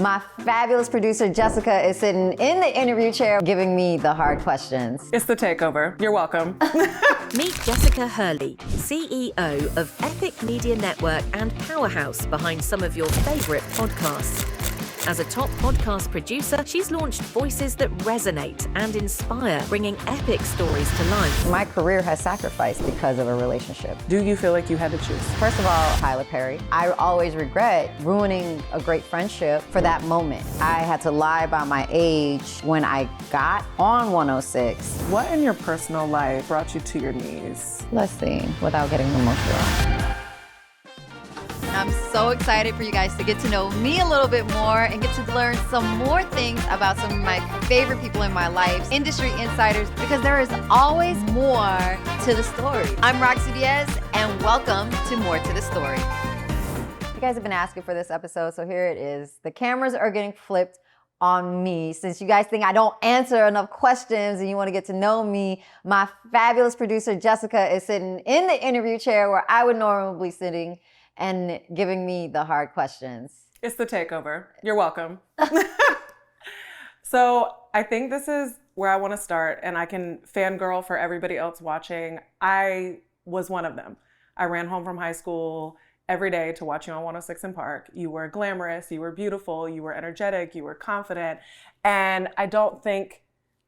My fabulous producer, Jessica, is sitting in the interview chair giving me the hard questions. It's the takeover. You're welcome. Meet Jessica Hurley, CEO of Epic Media Network and powerhouse behind some of your favorite podcasts. As a top podcast producer, she's launched voices that resonate and inspire, bringing epic stories to life. My career has sacrificed because of a relationship. Do you feel like you had to choose? First of all, Tyler Perry. I always regret ruining a great friendship for that moment. I had to lie about my age when I got on 106. What in your personal life brought you to your knees? Let's see, without getting emotional. I'm so excited for you guys to get to know me a little bit more and get to learn some more things about some of my favorite people in my life, industry insiders, because there is always more to the story. I'm Rocsi Diaz, and welcome to More to the Story. You guys have been asking for this episode, so here it is. The cameras are getting flipped on me. Since you guys think I don't answer enough questions and you want to get to know me, my fabulous producer, Jessica, is sitting in the interview chair where I would normally be sitting and giving me the hard questions. It's the takeover. You're welcome. So I think this is where I want to start, and I can fangirl for everybody else watching. I was one of them. I ran home from high school every day to watch you on 106 in Park. You were glamorous, you were beautiful, you were energetic, you were confident. And I don't think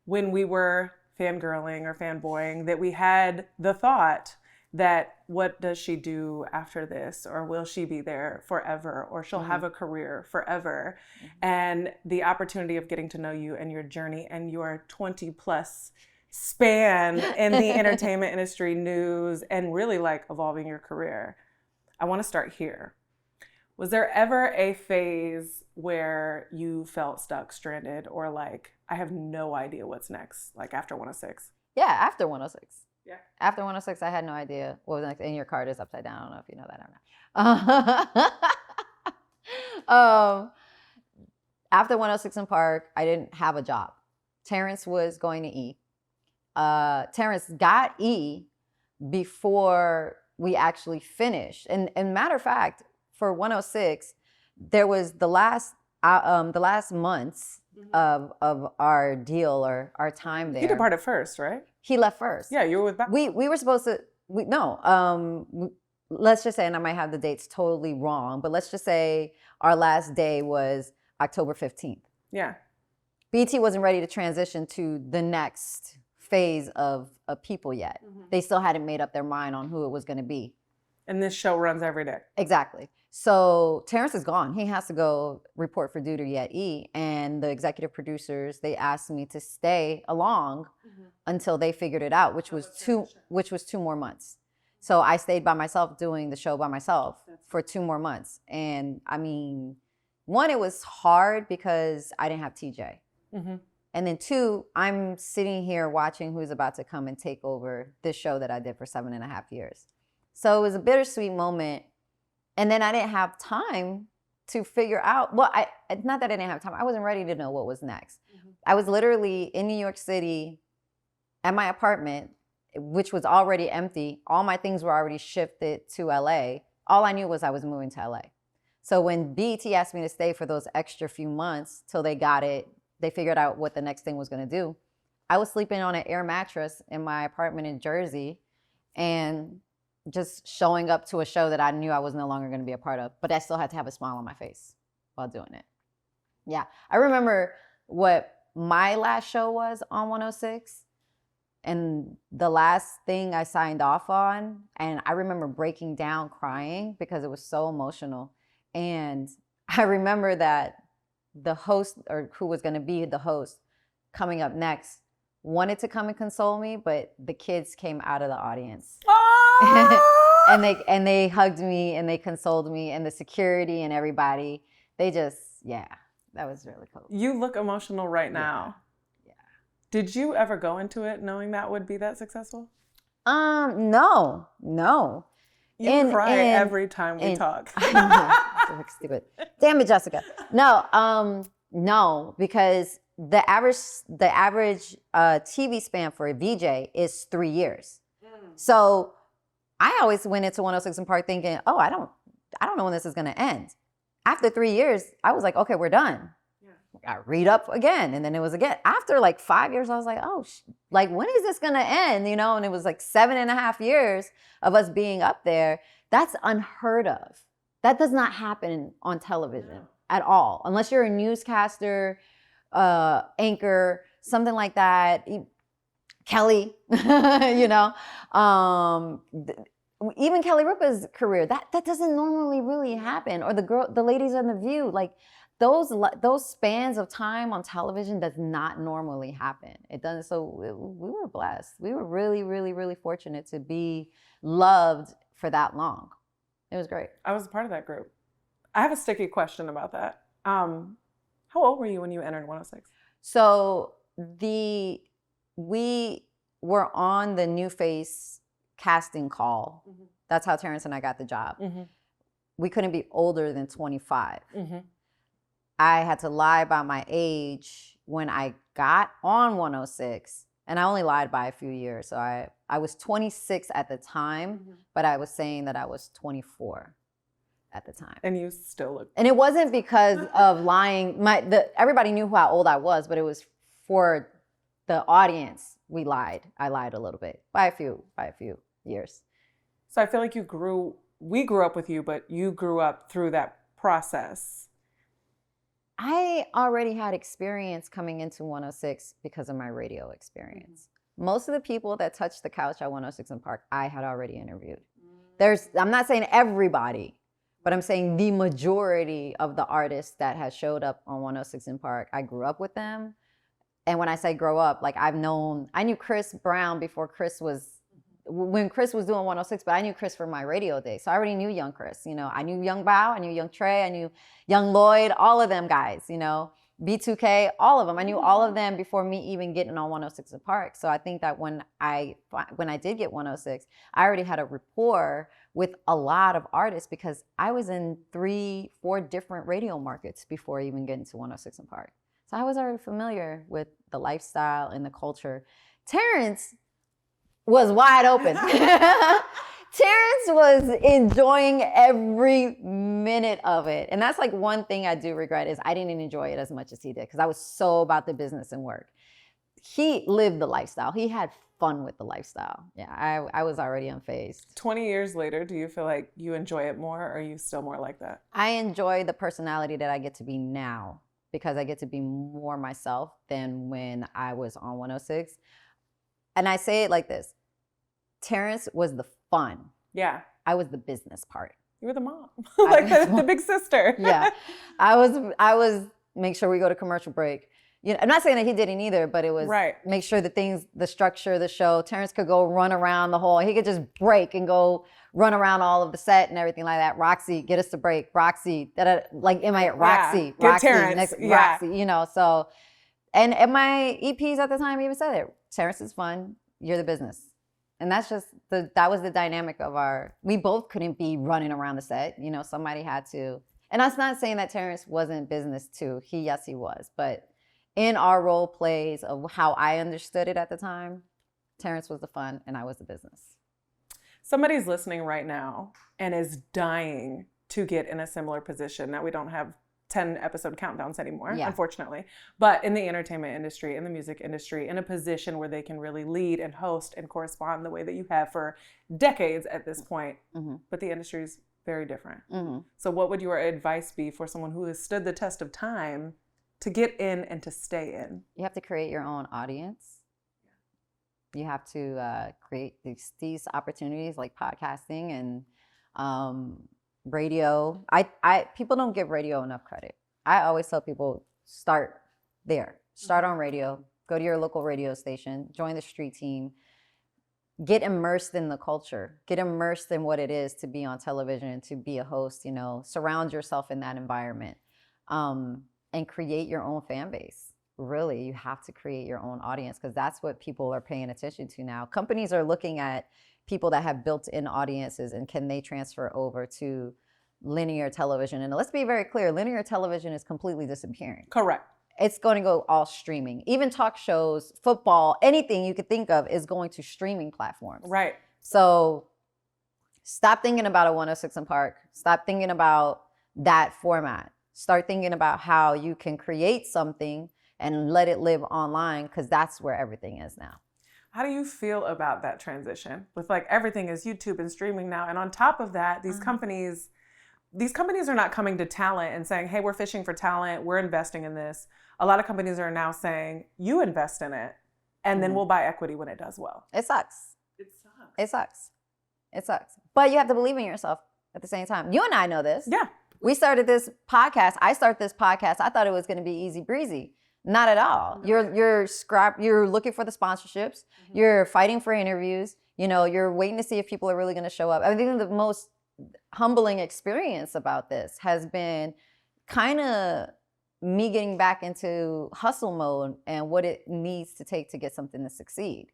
when we were fangirling or fanboying that we had the thought that what does she do after this, or will she be there forever, or she'll have a career forever. And the opportunity of getting to know you and your journey and your 20 plus span in the entertainment industry, news, and really like evolving your career. I want to start here. Was there ever a phase where you felt stuck, stranded, or like, I have no idea what's next, like after 106? Yeah, after 106. Yeah. After 106, I had no idea what was next. And your card is upside down. I don't know if you know that or not. After 106 in Park, I didn't have a job. Terrence was going to E. Terrence got E before we actually finished. And matter of fact, for 106, there was the last months of our deal or our time there. He departed first, right? He left first. Yeah, you were with back. We were supposed to, let's just say, and I might have the dates totally wrong, but let's just say our last day was October 15th. Yeah. BET wasn't ready to transition to the next phase of people yet. They still hadn't made up their mind on who it was going to be. And this show runs every day. Exactly. So Terrence is gone. He has to go report for duty at E. And the executive producers, they asked me to stay along until they figured it out, which was 2 more months. So I stayed by myself doing the show by myself for 2 more months. And I mean, 1, it was hard because I didn't have TJ. And then 2, I'm sitting here watching who's about to come and take over this show that I did for 7.5 years. So it was a bittersweet moment. And then I didn't have time to figure out, well, not that I didn't have time. I wasn't ready to know what was next. I was literally in New York City at my apartment, which was already empty. All my things were already shifted to LA. All I knew was I was moving to LA. So when BET asked me to stay for those extra few months till they got it, they figured out what the next thing was going to do. I was sleeping on an air mattress in my apartment in Jersey and just showing up to a show that I knew I was no longer going to be a part of, but I still had to have a smile on my face while doing it. Yeah. I remember what my last show was on 106 and the last thing I signed off on. And I remember breaking down crying because it was so emotional. And I remember that the host, or who was going to be the host coming up next, wanted to come and console me, but the kids came out of the audience. and they hugged me and they consoled me, and the security and everybody, they just, yeah, that was really cool. You look emotional right now. Yeah. Did you ever go into it knowing that would be that successful? No. You cry every time we talk. I know, it's stupid. Damn it, Jessica. No, because the average TV span for a VJ is 3 years. So I always went into 106 in Park thinking, oh, I don't know when this is going to end. After 3 years, I was like, okay, we're done. I read up again, and then it was again. After like 5 years, I was like, oh, like when is this gonna end? You know, and it was like 7.5 years of us being up there. That's unheard of. That does not happen on television at all, unless you're a newscaster, anchor, something like that. Kelly, you know, even Kelly Ripa's career, that doesn't normally really happen. Or the ladies on The View, like those spans of time on television does not normally happen. It doesn't. So we were blessed. We were really, really, really fortunate to be loved for that long. It was great. I was a part of that group. I have a sticky question about that. How old were you when you entered 106? So we were on the New Face casting call. Mm-hmm. That's how Terrence and I got the job. Mm-hmm. We couldn't be older than 25. Mm-hmm. I had to lie about my age when I got on 106, and I only lied by a few years. So I was 26 at the time, mm-hmm. but I was saying that I was 24 at the time. And you still look. And it wasn't because of lying. Everybody knew how old I was, but it was for the audience. We lied. I lied a little bit by a few years. So I feel like we grew up with you, but you grew up through that process. I already had experience coming into 106 because of my radio experience. Mm-hmm. Most of the people that touched the couch at 106 in Park, I had already interviewed. Mm-hmm. I'm not saying everybody, but I'm saying the majority of the artists that had showed up on 106 in Park, I grew up with them. And when I say grow up, like I knew Chris Brown before when Chris was doing 106, but I knew Chris from my radio days. So I already knew young Chris, you know. I knew young Bao, I knew young Trey, I knew young Lloyd, all of them guys, you know. B2K, all of them. I knew all of them before me even getting on 106 in Park. So I think that when I did get 106, I already had a rapport with a lot of artists because I was in 3-4 different radio markets before even getting to 106 in Park. So I was already familiar with the lifestyle and the culture. Terrence was wide open. Terrence was enjoying every minute of it. And that's like one thing I do regret is I didn't enjoy it as much as he did because I was so about the business and work. He lived the lifestyle. He had fun with the lifestyle. Yeah, I was already unfazed. 20 years later, do you feel like you enjoy it more or are you still more like that? I enjoy the personality that I get to be now because I get to be more myself than when I was on 106. And I say it like this. Terrence was the fun. Yeah. I was the business part. You were the mom. Like the big sister. Yeah. I was make sure we go to commercial break. You know, I'm not saying that he didn't either, but it was make sure the structure of the show, Terrence could go run around the whole, he could just break and go run around all of the set and everything like that. Rocsi, get us to break. Rocsi, like am I at Rocsi? Yeah. Rocsi, Terrence. next Yeah. Rocsi, you know, so, and my EPs at the time even said it, Terrence is fun, you're the business. And that's just that was the dynamic of we both couldn't be running around the set, you know, somebody had to. And that's not saying that Terrence wasn't business too. Yes, he was. But in our role plays of how I understood it at the time, Terrence was the fun and I was the business. Somebody's listening right now and is dying to get in a similar position. Now we don't have 10 episode countdowns anymore, unfortunately. But in the entertainment industry, in the music industry, in a position where they can really lead and host and correspond the way that you have for decades at this point. Mm-hmm. But the industry is very different. Mm-hmm. So what would your advice be for someone who has stood the test of time to get in and to stay in? You have to create your own audience. You have to create these opportunities like podcasting and radio. People don't give radio enough credit. I always tell people start there. Start on radio. Go to your local radio station. Join the street team. Get immersed in the culture. Get immersed in what it is to be on television, to be a host. You know, surround yourself in that environment, and create your own fan base. Really, you have to create your own audience because that's what people are paying attention to now. Companies are looking at people that have built-in audiences and can they transfer over to linear television. And let's be very clear, linear television is completely disappearing. Correct. It's going to go all streaming. Even talk shows, football, anything you could think of is going to streaming platforms. Right. So stop thinking about a 106 in Park. Stop thinking about that format. Start thinking about how you can create something and let it live online, because that's where everything is now. How do you feel about that transition with like everything is YouTube and streaming now? And on top of that, these companies are not coming to talent and saying, hey, we're fishing for talent, we're investing in this. A lot of companies are now saying, you invest in it, and then we'll buy equity when it does well. It sucks. It sucks. It sucks. It sucks. But you have to believe in yourself at the same time. You and I know this. Yeah. We started this podcast. I started this podcast. I thought it was going to be easy breezy. Not at all. You're looking for the sponsorships. You're fighting for interviews. You're waiting to see if people are really going to show up. I think the most humbling experience about this has been kind of me getting back into hustle mode and what it needs to take to get something to succeed.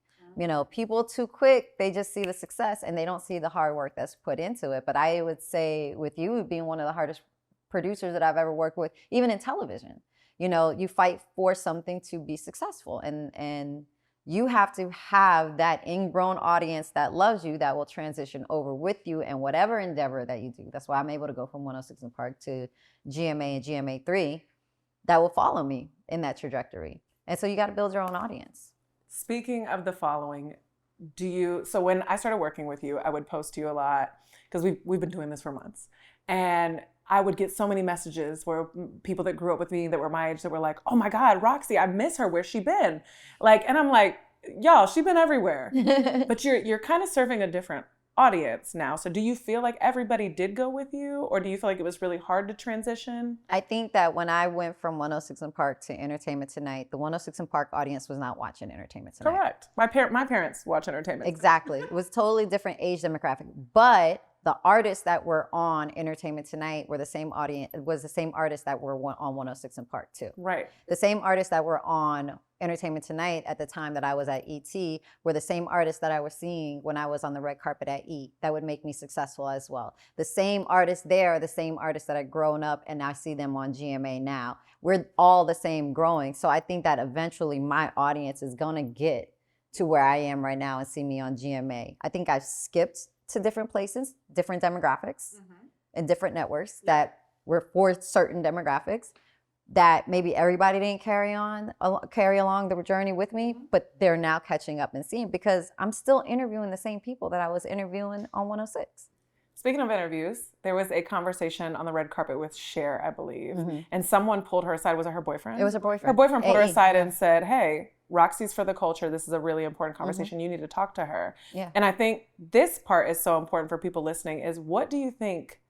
People too quick, they just see the success and they don't see the hard work that's put into it. But I would say with you being one of the hardest producers that I've ever worked with, even in television, you fight for something to be successful, and you have to have that ingrown audience that loves you, that will transition over with you in whatever endeavor that you do. That's why I'm able to go from 106 and Park to GMA and GMA3 that will follow me in that trajectory. And so you got to build your own audience. Speaking of the following, so when I started working with you, I would post to you a lot because we've been doing this for months. And I would get so many messages where people that grew up with me that were my age that were like, oh my God, Rocsi, I miss her. Where's she been? And I'm like, y'all, she been everywhere. But you're kind of serving a different audience now. So do you feel like everybody did go with you, or do you feel like it was really hard to transition? I think that when I went from 106 and Park to Entertainment Tonight, the 106 and Park audience was not watching Entertainment Tonight. Correct. My parents watch Entertainment. Exactly. It was totally different age demographic. But the artists that were on Entertainment Tonight were the same audience, was the same artists that were on 106 and Park too. Right. The same artists that were on Entertainment Tonight at the time that I was at ET were the same artists that I was seeing when I was on the red carpet at E that would make me successful as well. The same artists there are the same artists that I've grown up and I see them on GMA now. We're all the same growing. So I think that eventually my audience is gonna get to where I am right now and see me on GMA. I think I've skipped to different places, different demographics, and different networks that were for certain demographics that maybe everybody didn't carry along the journey with me, but they're now catching up and seeing, because I'm still interviewing the same people that I was interviewing on 106. Speaking of interviews, there was a conversation on the red carpet with Cher, I believe, and someone pulled her aside. Was it her boyfriend? It was her boyfriend. Her boyfriend pulled her aside and said, hey, Roxi's for the culture. This is a really important conversation. You need to talk to her. Yeah. And I think this part is so important for people listening is, what do you think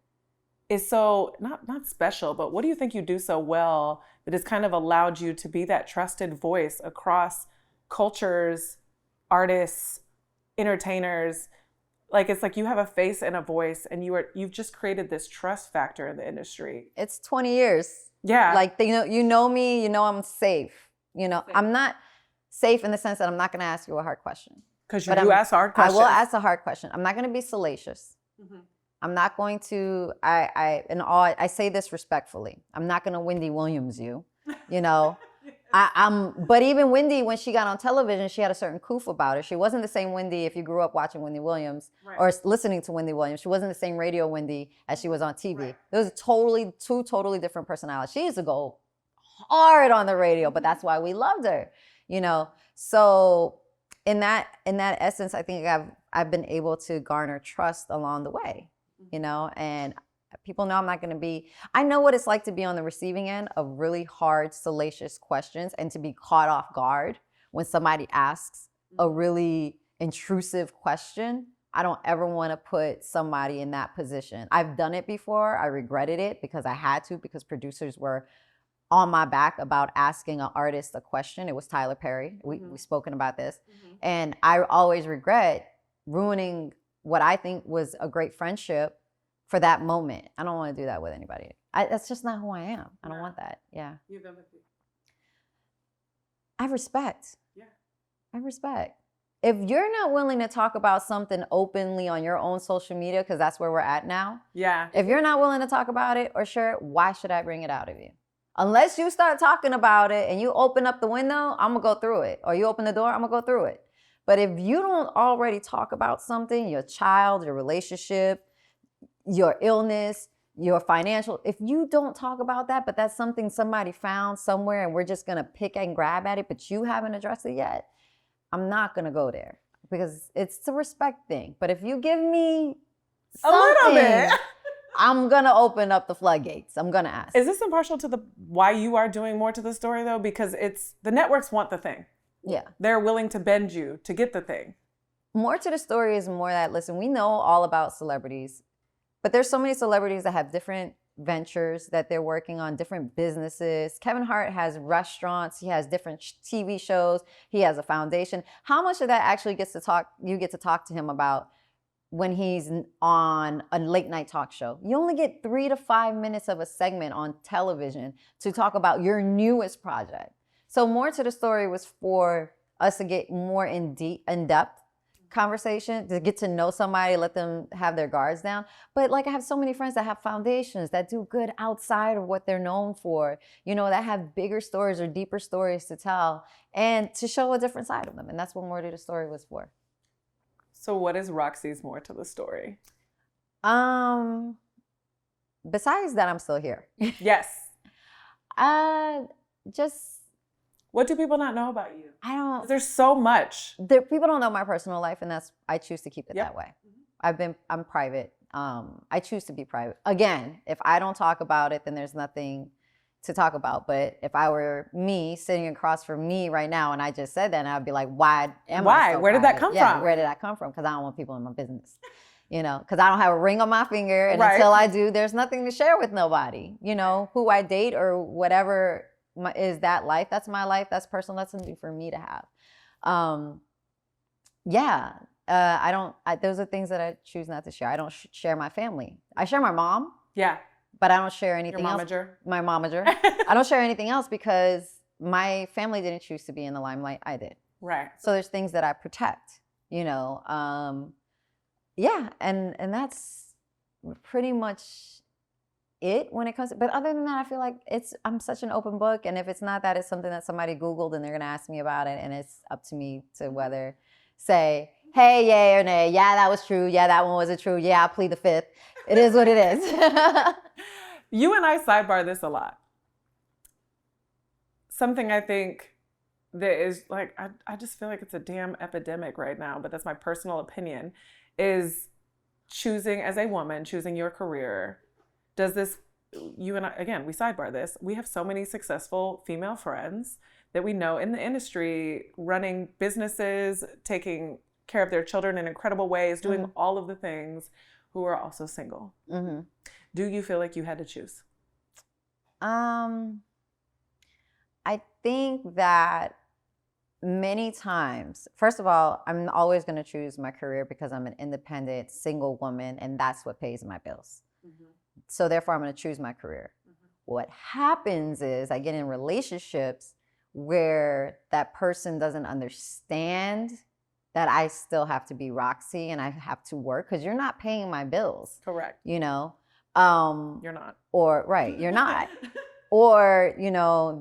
is so, not special, but what do you think you do so well that has kind of allowed you to be that trusted voice across cultures, artists, entertainers? It's like you have a face and a voice, and you've just created this trust factor in the industry. It's 20 years. Yeah. You know me, I'm safe. I'm not safe in the sense that I'm not going to ask you a hard question. Because you do ask hard questions. I will ask a hard question. I'm not going to be salacious. I'm not going to, I say this respectfully. I'm not going to Wendy Williams you, but even Wendy, when she got on television, she had a certain coof about her. She wasn't the same Wendy if you grew up watching Wendy Williams or listening to Wendy Williams. She wasn't the same radio Wendy as she was on TV. Right. There was two totally different personalities. She used to go hard on the radio, but that's why we loved her, So in that essence, I think I've been able to garner trust along the way, and people know I'm not going to be, I know what it's like to be on the receiving end of really hard, salacious questions and to be caught off guard when somebody asks a really intrusive question. I don't ever want to put somebody in that position. I've done it before. I regretted it because I had to, because producers were on my back about asking an artist a question. It was Tyler Perry. We've spoken about this. And I always regret ruining what I think was a great friendship for that moment. I don't want to do that with anybody. That's just not who I am. I don't want that. Yeah. You have empathy. I respect. Yeah. I respect. If you're not willing to talk about something openly on your own social media, because that's where we're at now. Yeah. If you're not willing to talk about it or share it, why should I bring it out of you? Unless you start talking about it and you open up the window, I'm going to go through it. Or you open the door, I'm going to go through it. But if you don't already talk about something, your child, your relationship, your illness, your financial, if you don't talk about that, but that's something somebody found somewhere and we're just gonna pick and grab at it, but you haven't addressed it yet, I'm not gonna go there because it's a respect thing. But if you give me a little bit, I'm gonna open up the floodgates. I'm gonna ask. Is this impartial to the why you are doing more to the story though? Because it's the networks want the thing. Yeah. They're willing to bend you to get the thing. More to the story is more that, listen, we know all about celebrities, but there's so many celebrities that have different ventures that they're working on, different businesses. Kevin Hart has restaurants, he has different TV shows, he has a foundation. How much of that actually you get to talk to him about when he's on a late night talk show? You only get 3 to 5 minutes of a segment on television to talk about your newest project. So more to the story was for us to get more in-depth conversation, to get to know somebody, let them have their guards down. But like, I have so many friends that have foundations that do good outside of what they're known for, that have bigger stories or deeper stories to tell and to show a different side of them. And that's what more to the story was for. So what is Roxi's more to the story? Besides that, I'm still here. Yes. Just, what do people not know about you? I don't. There's so much. People don't know my personal life, and I choose to keep it that way. I'm private. I choose to be private. Again, if I don't talk about it, then there's nothing to talk about. But if I were me sitting across from me right now and I just said that, and I'd be like, why am I so Where did that private? come from? Where did that come from? Because I don't want people in my business. Because I don't have a ring on my finger, and Right. until I do, there's nothing to share with nobody. Who I date or whatever is that life. That's my life. That's personal. That's something for me to have. Those are things that I choose not to share. I don't share my family. I share my mom. Yeah. But I don't share anything Your else. momager. My momager. I don't share anything else because my family didn't choose to be in the limelight. I did. Right. So there's things that I protect, and that's pretty much it when it comes to, but other than that, I feel like I'm such an open book. And if it's not that, it's something that somebody Googled and they're going to ask me about it. And it's up to me to whether say, hey, yay or nay. Yeah, that was true. Yeah, that one wasn't true. Yeah, I'll plead the fifth. It is what it is. You and I sidebar this a lot. Something I think that is like, I just feel like it's a damn epidemic right now, but that's my personal opinion, is choosing as a woman, choosing your career. Does this, you and I, again, we sidebar this. We have so many successful female friends that we know in the industry, running businesses, taking care of their children in incredible ways, doing all of the things, who are also single. Mm-hmm. Do you feel like you had to choose? I think that many times, first of all, I'm always going to choose my career because I'm an independent single woman and that's what pays my bills. Mm-hmm. So therefore, I'm going to choose my career. Mm-hmm. What happens is I get in relationships where that person doesn't understand that I still have to be Roxy and I have to work because you're not paying my bills. Correct. You're not. Or, right, you're not. Or,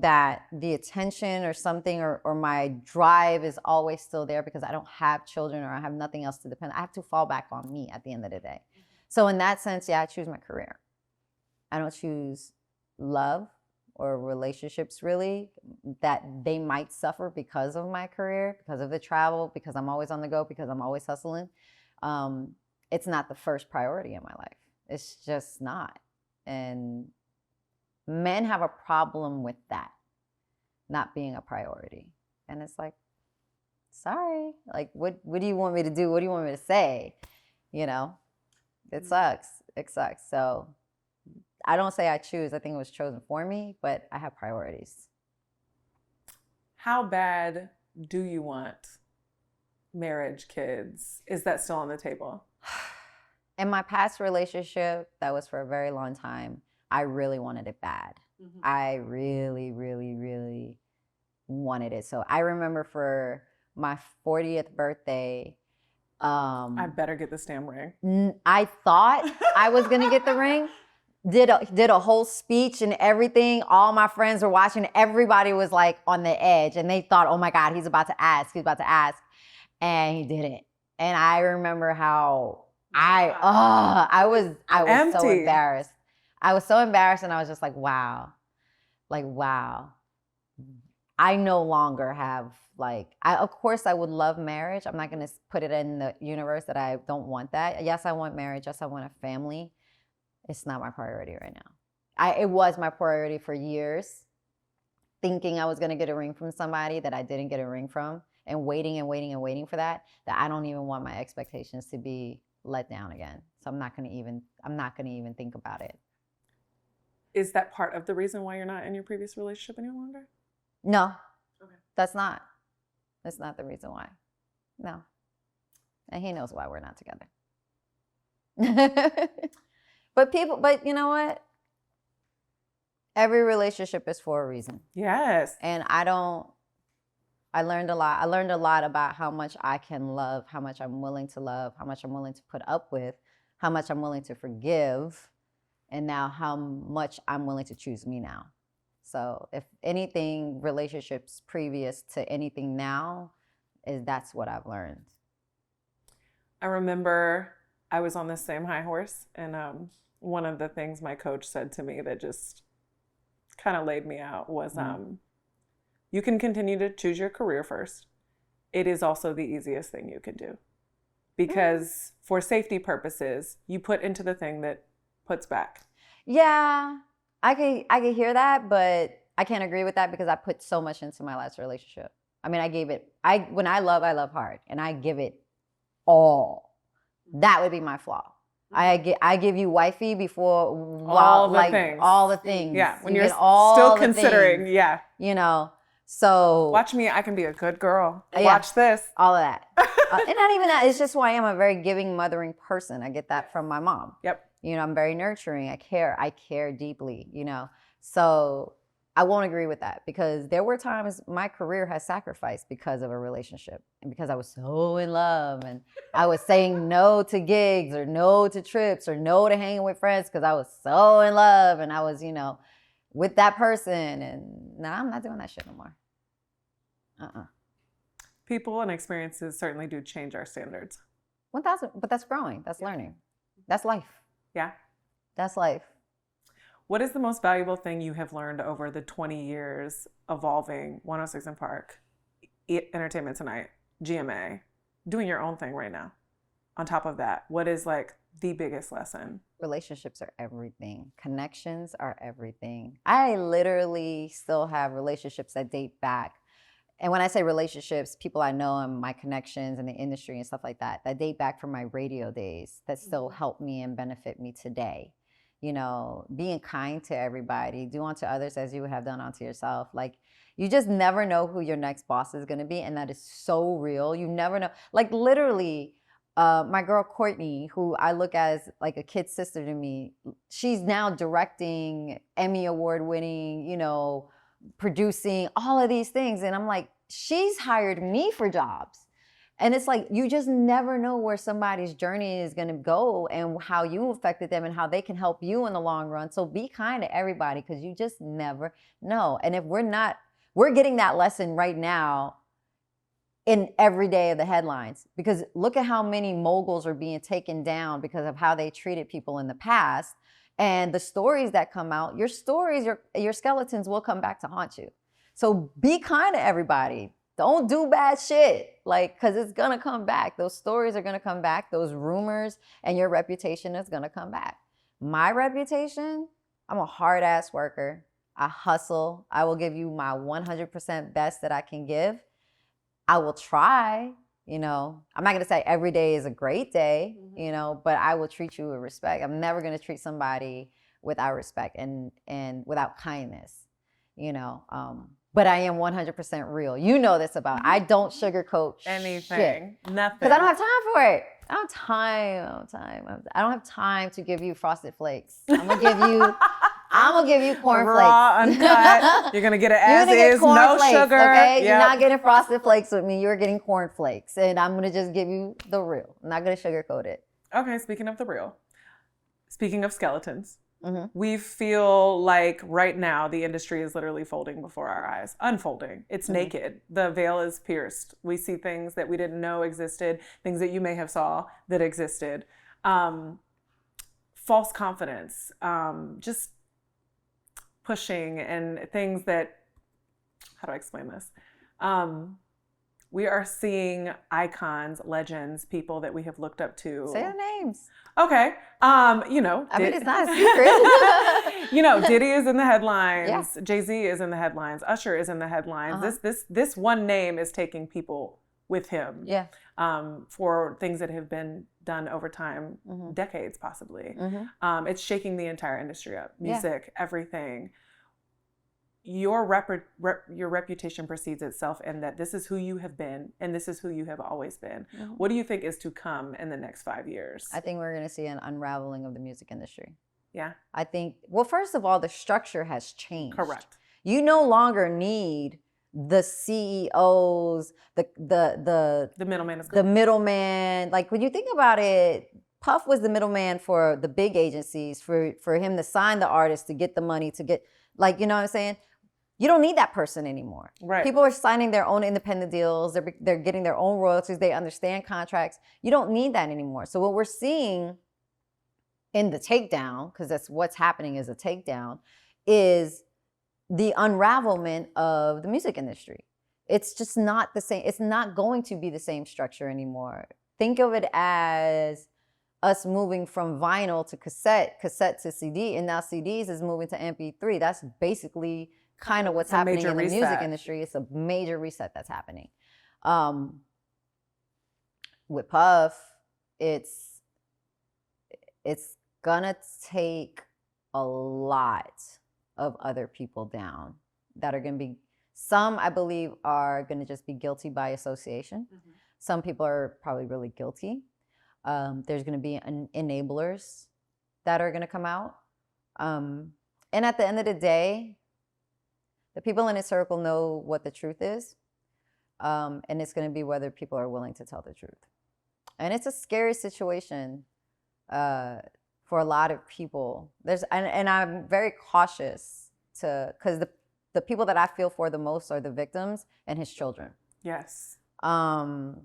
that the attention or something or my drive is always still there because I don't have children or I have nothing else to depend on. I have to fall back on me at the end of the day. Mm-hmm. So in that sense, yeah, I choose my career. I don't choose love or relationships really that they might suffer because of my career, because of the travel, because I'm always on the go, because I'm always hustling. It's not the first priority in my life. It's just not. And men have a problem with that, not being a priority. And it's like, sorry, like, what do you want me to do? What do you want me to say? It sucks. It sucks. So I don't say I choose. I think it was chosen for me, but I have priorities. How bad do you want marriage, kids? Is that still on the table? In my past relationship, that was for a very long time, I really wanted it bad. Mm-hmm. I really, really, really wanted it. So I remember for my 40th birthday, I better get this damn ring. I thought I was going to get the ring. Did a whole speech and everything. All my friends were watching. Everybody was like on the edge and they thought, oh my God, he's about to ask. And he didn't. And I remember how I was so embarrassed. I was so embarrassed, and I was just like, wow. I no longer have, like, of course I would love marriage. I'm not going to put it in the universe that I don't want that. Yes, I want marriage. Yes, I want a family. It's not my priority right now. It was my priority for years, thinking I was going to get a ring from somebody that I didn't get a ring from, and waiting for that I don't even want my expectations to be let down again. So I'm not going to even think about it. Is that part of the reason why you're not in your previous relationship any longer? No. Okay. That's not the reason why. No. And he knows why we're not together. But you know what? Every relationship is for a reason. Yes. And I learned a lot. I learned a lot about how much I can love, how much I'm willing to love, how much I'm willing to put up with, how much I'm willing to forgive, and now how much I'm willing to choose me now. So if anything, relationships previous to anything now, that's what I've learned. I remember I was on this same high horse, and one of the things my coach said to me that just kind of laid me out was, you can continue to choose your career first. It is also the easiest thing you can do, because for safety purposes, you put into the thing that puts back. Yeah, I can hear that, but I can't agree with that because I put so much into my last relationship. I mean, when I love hard, and I give it all. That would be my flaw. I give you wifey before all the things. Yeah, when you're still considering, yeah. You know, so watch me. I can be a good girl. Yeah, watch this. All of that. And not even that. It's just who I am. I'm a very giving, mothering person. I get that from my mom. Yep. You know, I'm very nurturing. I care deeply, you know. So I won't agree with that, because there were times my career has sacrificed because of a relationship, and because I was so in love, and I was saying no to gigs or no to trips or no to hanging with friends because I was so in love, and I was, you know, with that person. And now I'm not doing that shit no more. People and experiences certainly do change our standards. 1,000, but that's growing. That's learning. That's life. Yeah. That's life. What is the most valuable thing you have learned over the 20 years evolving 106 & Park, Entertainment Tonight, GMA, doing your own thing right now? On top of that, what is like the biggest lesson? Relationships are everything. Connections are everything. I literally still have relationships that date back. And when I say relationships, people I know and my connections in the industry and stuff like that date back from my radio days, that still help me and benefit me today. You know, being kind to everybody, do unto others as you would have done unto yourself. Like, you just never know who your next boss is going to be. And that is so real. You never know. Like, literally, my girl Courtney, who I look as like a kid sister to me, she's now directing, Emmy Award winning, you know, producing, all of these things. And I'm like, she's hired me for jobs. And it's like, you just never know where somebody's journey is going to go and how you affected them and how they can help you in the long run. So be kind to everybody, because you just never know. And if we're getting that lesson right now in every day of the headlines, because look at how many moguls are being taken down because of how they treated people in the past. And the stories that come out, your stories, your skeletons will come back to haunt you. So be kind to everybody. Don't do bad shit, like, because it's going to come back. Those stories are going to come back. Those rumors, and your reputation is going to come back. My reputation, I'm a hard-ass worker. I hustle. I will give you my 100% best that I can give. I will try. You know, I'm not going to say every day is a great day, you know, but I will treat you with respect. I'm never going to treat somebody without respect and without kindness, you know. But I am 100% real. You know this about me. I don't sugarcoat anything. Shit. Nothing. Because I don't have time for it. I don't have time to give you Frosted Flakes. I'm gonna give you cornflakes. Raw, uncut. You're gonna get it as is, no sugar. Okay, yep. You're not getting Frosted Flakes with me. You're getting cornflakes, and I'm gonna just give you the real. I'm not gonna sugarcoat it. Okay, speaking of the real, speaking of skeletons, we feel like right now the industry is literally folding before our eyes, unfolding. It's naked. The veil is pierced. We see things that we didn't know existed, things that you may have saw that existed. false confidence, just pushing and things that, how do I explain this? We are seeing icons, legends, people that we have looked up to. Say their names. Okay. You know. I mean, it's not a secret. You know, Diddy is in the headlines. Yeah. Jay-Z is in the headlines. Usher is in the headlines. Uh-huh. This one name is taking people with him. Yeah. For things that have been done over time, Mm-hmm. decades possibly. Mm-hmm. It's shaking the entire industry up. Yeah. Music, everything. Your reputation precedes itself, and that this is who you have been, and this is who you have always been. Mm-hmm. What do you think is to come in the next 5 years? I think we're going to see an unraveling of the music industry. Yeah. I think, well, first of all, the structure has changed. Correct. You no longer need the CEOs, the middleman is the middleman. Like when you think about it, Puff was the middleman for the big agencies, for him to sign the artist, to get the money, to get, like, you know what I'm saying? You don't need that person anymore. Right. People are signing their own independent deals. They're getting their own royalties. They understand contracts. You don't need that anymore. So what we're seeing in the takedown, because that's what's happening is a takedown, is the unravelment of the music industry. It's just not the same. It's not going to be the same structure anymore. Think of it as us moving from vinyl to cassette to CD, and now CDs is moving to MP3. That's basically kind of what's happening in the music industry. It's a major reset that's happening. With Puff, it's gonna take a lot of other people down that are gonna be, some I believe are gonna just be guilty by association. Mm-hmm. Some people are probably really guilty. There's gonna be enablers that are gonna come out. And at the end of the day, the people in his circle know what the truth is. And it's gonna be whether people are willing to tell the truth. And it's a scary situation for a lot of people. And I'm very cautious because the people that I feel for the most are the victims and his children. Yes. But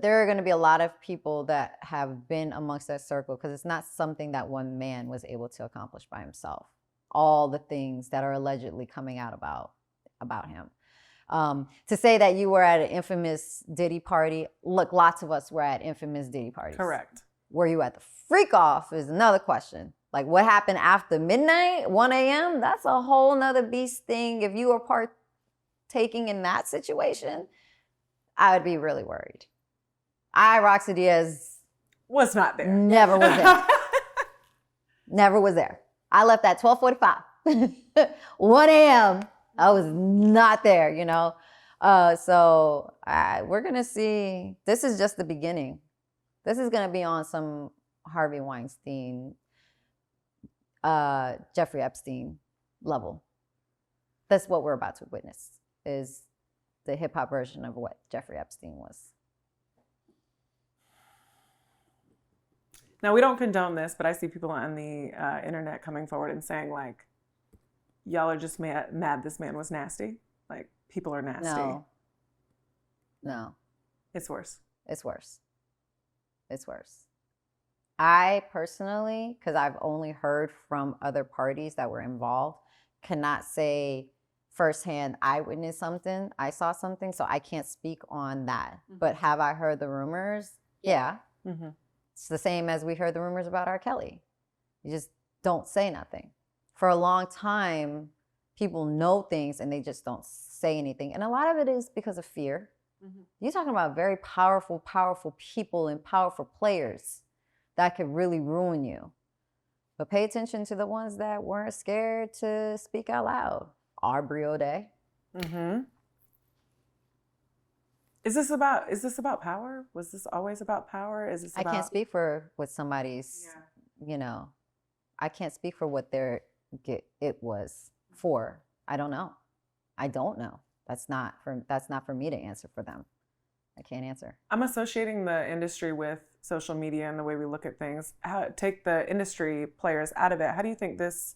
there are going to be a lot of people that have been amongst that circle, because it's not something that one man was able to accomplish by himself. All the things that are allegedly coming out about him. To say that you were at an infamous Diddy party, look, lots of us were at infamous Diddy parties. Correct. Were you at the freak off is another question. Like what happened after midnight, 1 a.m., that's a whole nother beast thing. If you were partaking in that situation, I would be really worried. Rocsi Diaz was not there. Never was there. Never was there. I left at 12:45. 1 a.m. I was not there, you know. So we're going to see. This is just the beginning. This is going to be on some Harvey Weinstein, Jeffrey Epstein level. That's what we're about to witness, is the hip hop version of what Jeffrey Epstein was. Now, we don't condone this, but I see people on the internet coming forward and saying, like, y'all are just mad this man was nasty. Like, people are nasty. No. It's worse. It's worse. It's worse. I personally, because I've only heard from other parties that were involved, cannot say firsthand I witnessed something, I saw something, so I can't speak on that. Mm-hmm. But have I heard the rumors? Yeah. Mm-hmm. It's the same as we heard the rumors about R. Kelly. You just don't say nothing. For a long time, people know things and they just don't say anything. And a lot of it is because of fear. Mm-hmm. You're talking about very powerful, powerful people and powerful players that could really ruin you. But pay attention to the ones that weren't scared to speak out loud. Aubrey O'Day. Mm-hmm. Is this about power? Was this always about power? Is this about... I can't speak for what somebody's, you know, I can't speak for what it was for. I don't know. That's not for me to answer for them. I can't answer. I'm associating the industry with social media and the way we look at things. Take the industry players out of it. How do you think this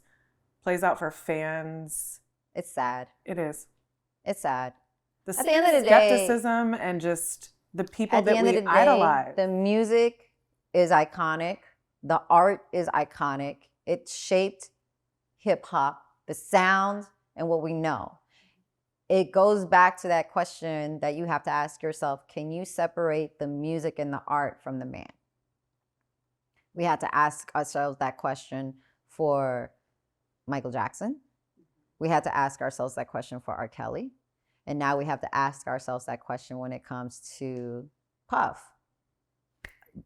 plays out for fans? It's sad. It is. It's sad. At the end of the day, skepticism and just the people that we idolize. The music is iconic. The art is iconic. It shaped hip hop, the sound, and what we know. It goes back to that question that you have to ask yourself, can you separate the music and the art from the man? We had to ask ourselves that question for Michael Jackson. We had to ask ourselves that question for R. Kelly. And now we have to ask ourselves that question when it comes to Puff.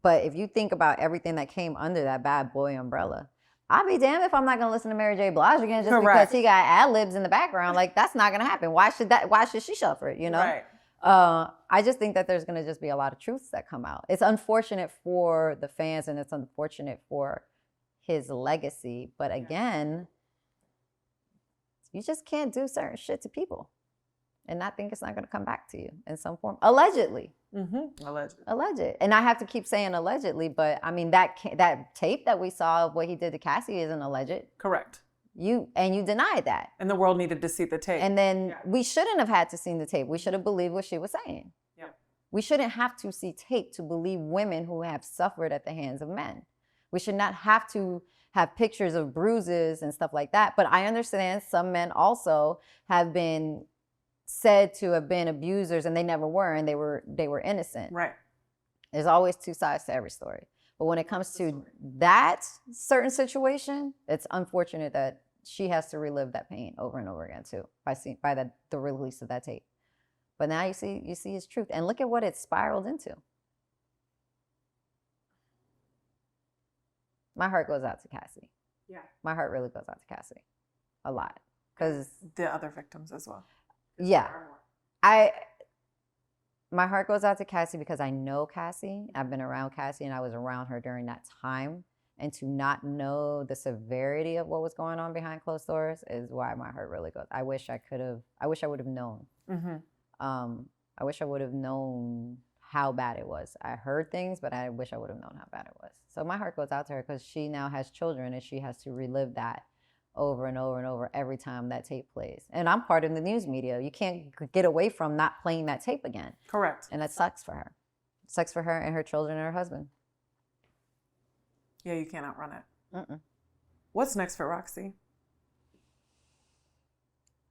But if you think about everything that came under that bad boy umbrella, I'd be damned if I'm not gonna listen to Mary J. Blige again just because he got ad-libs in the background. Like, that's not gonna happen. Why should she suffer it, you know? Right. I just think that there's gonna just be a lot of truths that come out. It's unfortunate for the fans and it's unfortunate for his legacy. But again, you just can't do certain shit to people and not think it's not gonna come back to you in some form. Allegedly. Mm-hmm. Alleged. And I have to keep saying allegedly, but I mean, that tape that we saw of what he did to Cassie isn't alleged. Correct. You denied that. And the world needed to see the tape. And then we shouldn't have had to see the tape. We should have believed what she was saying. Yeah. We shouldn't have to see tape to believe women who have suffered at the hands of men. We should not have to have pictures of bruises and stuff like that. But I understand some men also have been said to have been abusers and they never were, and they were innocent. Right. There's always two sides to every story. But when it comes to that certain situation, it's unfortunate that she has to relive that pain over and over again too by the release of that tape. But now you see his truth, and look at what it spiraled into. My heart goes out to Cassie. Yeah. My heart really goes out to Cassie a lot, because the other victims as well. Yeah. My heart goes out to Cassie because I know Cassie. I've been around Cassie and I was around her during that time. And to not know the severity of what was going on behind closed doors is why my heart really goes. I wish I would have known. Mm-hmm. I wish I would have known how bad it was. I heard things, but I wish I would have known how bad it was. So my heart goes out to her because she now has children and she has to relive that over and over and over every time that tape plays. And I'm part of the news media. You can't get away from not playing that tape again. Correct. And that sucks for her. It sucks for her and her children and her husband. Yeah, you can't outrun it. Mm-mm. What's What's next for Rocsi?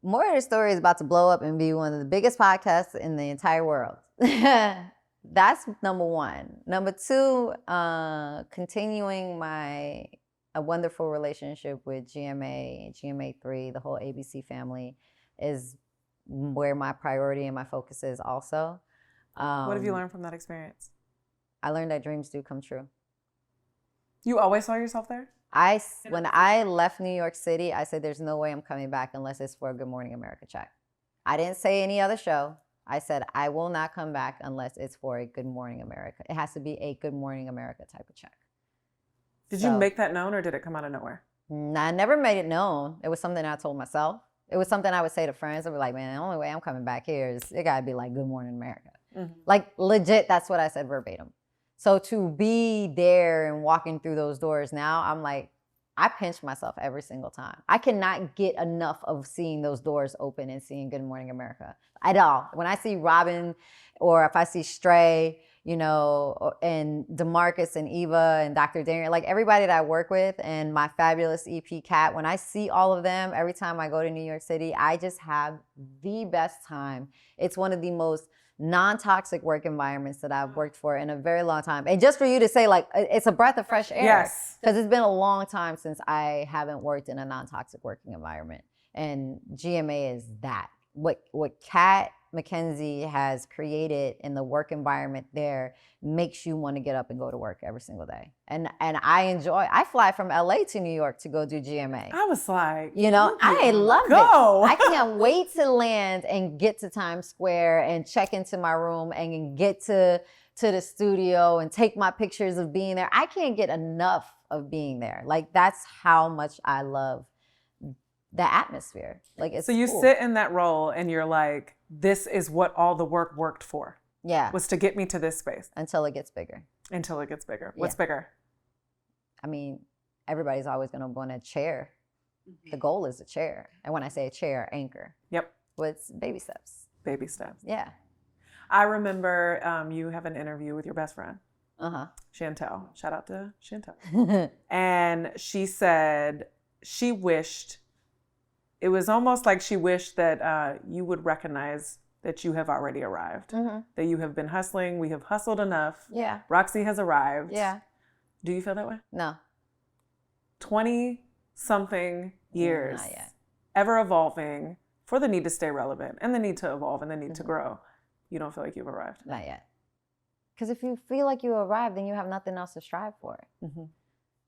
More of the Story is about to blow up and be one of the biggest podcasts in the entire world. That's number one. Number two, continuing a wonderful relationship with GMA, GMA3, the whole ABC family is where my priority and my focus is also. What have you learned from that experience? I learned that dreams do come true. You always saw yourself there? When I left New York City, I said, there's no way I'm coming back unless it's for a Good Morning America check. I didn't say any other show. I said, I will not come back unless it's for a Good Morning America. It has to be a Good Morning America type of check. Did you make that known or did it come out of nowhere? I never made it known. It was something I told myself. It was something I would say to friends. I'd be like, man, the only way I'm coming back here is it gotta be like Good Morning America. Mm-hmm. Like legit, that's what I said verbatim. So to be there and walking through those doors now, I'm like, I pinch myself every single time. I cannot get enough of seeing those doors open and seeing Good Morning America at all. When I see Robin or if I see Stray, you know, and DeMarcus and Eva and Dr. Darian, like everybody that I work with and my fabulous EP Cat, when I see all of them, every time I go to New York City, I just have the best time. It's one of the most non-toxic work environments that I've worked for in a very long time. And just for you to say, like, it's a breath of fresh air. Yes. Because it's been a long time since I haven't worked in a non-toxic working environment. And GMA is that. What Kat McKenzie has created in the work environment there makes you want to get up and go to work every single day. And I fly from LA to New York to go do GMA. I was like, you know, I love it. I can't wait to land and get to Times Square and check into my room and get to the studio and take my pictures of being there. I can't get enough of being there. Like, that's how much I love the atmosphere. Like, it's so you cool. sit in that role and you're like, this is what all the work worked for. Yeah. Was to get me to this space. Until it gets bigger. Until it gets bigger. What's bigger? I mean, everybody's always going to want a chair. The goal is a chair. And when I say a chair, anchor. Yep. Well, it's baby steps. Baby steps. Yeah. I remember you have an interview with your best friend. Chantel. Shout out to Chantel. And she said she wished, it was almost like she wished that you would recognize that you have already arrived, that you have been hustling. We have hustled enough. Yeah. Rocsi has arrived. Yeah. Do you feel that way? No. 20-something years. Not yet. Ever evolving for the need to stay relevant and the need to evolve and the need to grow. You don't feel like you've arrived? Not yet. Because if you feel like you arrived, then you have nothing else to strive for.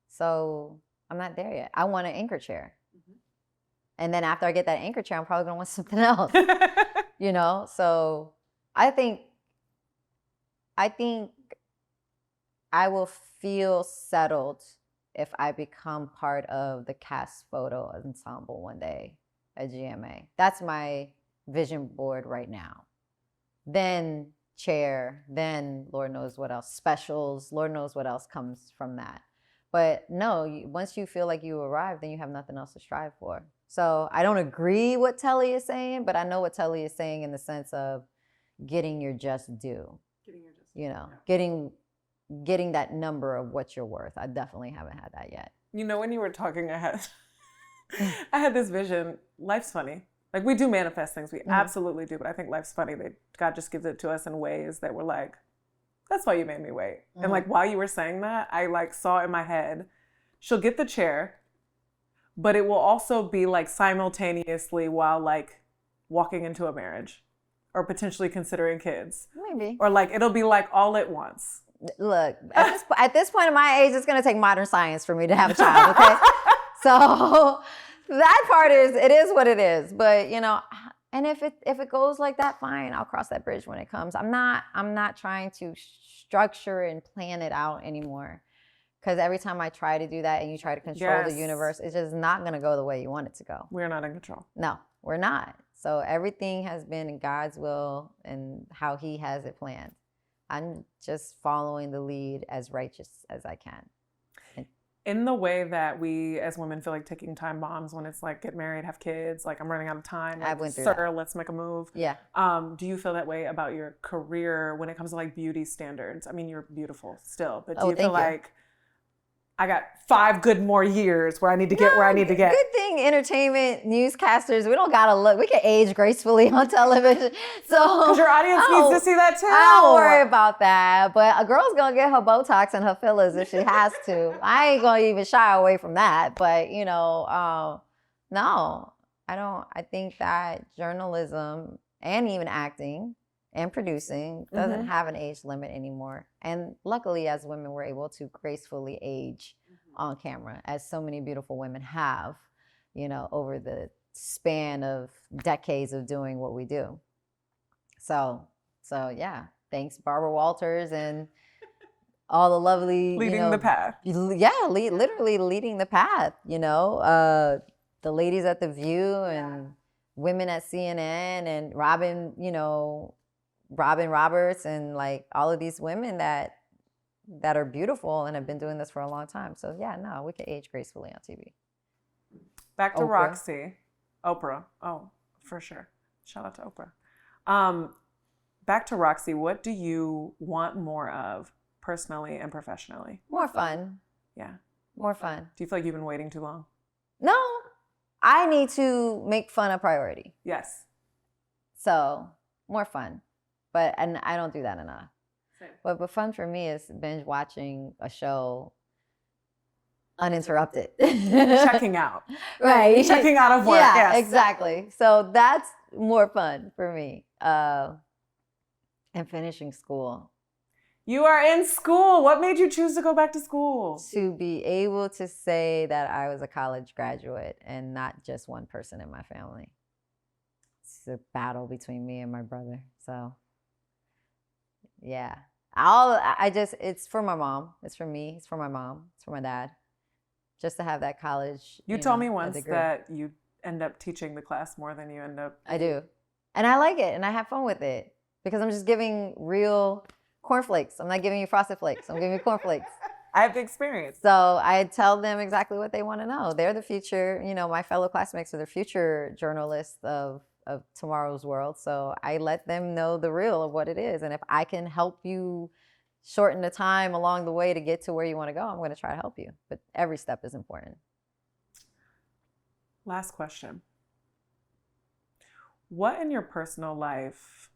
So I'm not there yet. I want an anchor chair. And then after I get that anchor chair, I'm probably going to want something else. You know? So I think I will feel settled if I become part of the cast photo ensemble one day at GMA. That's my vision board right now. Then chair, then Lord knows what else, specials, Lord knows what else comes from that. But no, once you feel like you arrive, then you have nothing else to strive for. So I don't agree what Telly is saying, but I know what Telly is saying in the sense of getting your just due. You know, getting that number of what you're worth. I definitely haven't had that yet. You know, when you were talking, I had this vision. Life's funny. Like, we do manifest things. We absolutely do. But I think life's funny that God just gives it to us in ways that we're like, that's why you made me wait. And like, while you were saying that, I like saw in my head, she'll get the chair, but it will also be like simultaneously while like walking into a marriage or potentially considering kids. Maybe. Or like, it'll be like all at once. Look, at this point in my age, it's going to take modern science for me to have a child, okay? So that part it is what it is. But, you know, and if it goes like that, fine, I'll cross that bridge when it comes. I'm not trying to structure and plan it out anymore. Because every time I try to do that and you try to control the universe, it's just not going to go the way you want it to go. We're not in control. No, we're not. So everything has been in God's will and how he has it planned. I'm just following the lead as righteous as I can. In the way that we as women feel like taking time bombs when it's like get married, have kids, like I'm running out of time. Like, I went through sir, that. let's make a move. Yeah. Do you feel that way about your career when it comes to like beauty standards? I mean, you're beautiful still, but do you feel like I got 5 good more years where I need to get where I need to get? Good thing entertainment newscasters, we don't gotta look. We can age gracefully on television. So because your audience needs to see that too. I don't worry about that. But a girl's gonna get her Botox and her fillers if she has to. I ain't gonna even shy away from that. But you know, no, I don't. I think that journalism and even acting and producing doesn't have an age limit anymore. And luckily, as women, we're able to gracefully age on camera, as so many beautiful women have, you know, over the span of decades of doing what we do. So yeah, thanks Barbara Walters and all the lovely leading the path. Yeah, literally leading the path. You know, the ladies at The View and women at CNN and Robin Roberts and like all of these women that are beautiful and have been doing this for a long time. So yeah, no, we can age gracefully on TV. Back to Rocsi. Oprah. Oh, for sure. Shout out to Oprah. Back to Rocsi. What do you want more of personally and professionally? More fun. Yeah. More fun. Do you feel like you've been waiting too long? No, I need to make fun a priority. Yes. So more fun. And I don't do that enough. Same. But fun for me is binge watching a show uninterrupted. Checking out. Right. Checking out of work. Yeah, yes. exactly. So that's more fun for me. And finishing school. You are in school. What made you choose to go back to school? To be able to say that I was a college graduate and not just one person in my family. It's a battle between me and my brother. So yeah. It's for my mom. It's for me. It's for my mom. It's for my dad. Just to have that college. You told me once that you end up teaching the class more than you end up. I do. And I like it and I have fun with it because I'm just giving real cornflakes. I'm not giving you Frosted Flakes. I'm giving you cornflakes. I have the experience. So I tell them exactly what they want to know. They're the future, my fellow classmates are the future journalists of tomorrow's world. So I let them know the real of what it is. And if I can help you shorten the time along the way to get to where you want to go, I'm going to try to help you. But every step is important. Last question. What in your personal life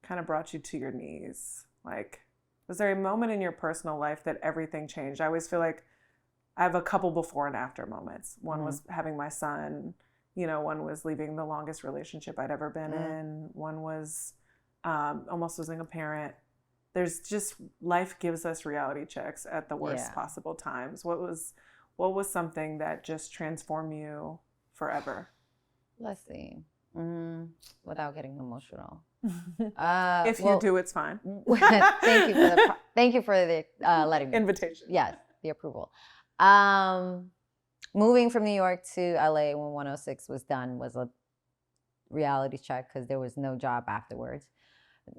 kind of brought you to your knees? Like, was there a moment in your personal life that everything changed? I always feel like I have a couple before and after moments. One was having my son. You know, one was leaving the longest relationship I'd ever been in. One was almost losing a parent. There's just, life gives us reality checks at the worst possible times. What was something that just transformed you forever? Let's see. Without getting emotional. If you do, it's fine. Thank you for the letting me. Invitation. Yes, the approval. Moving from New York to LA when 106 was done was a reality check because there was no job afterwards.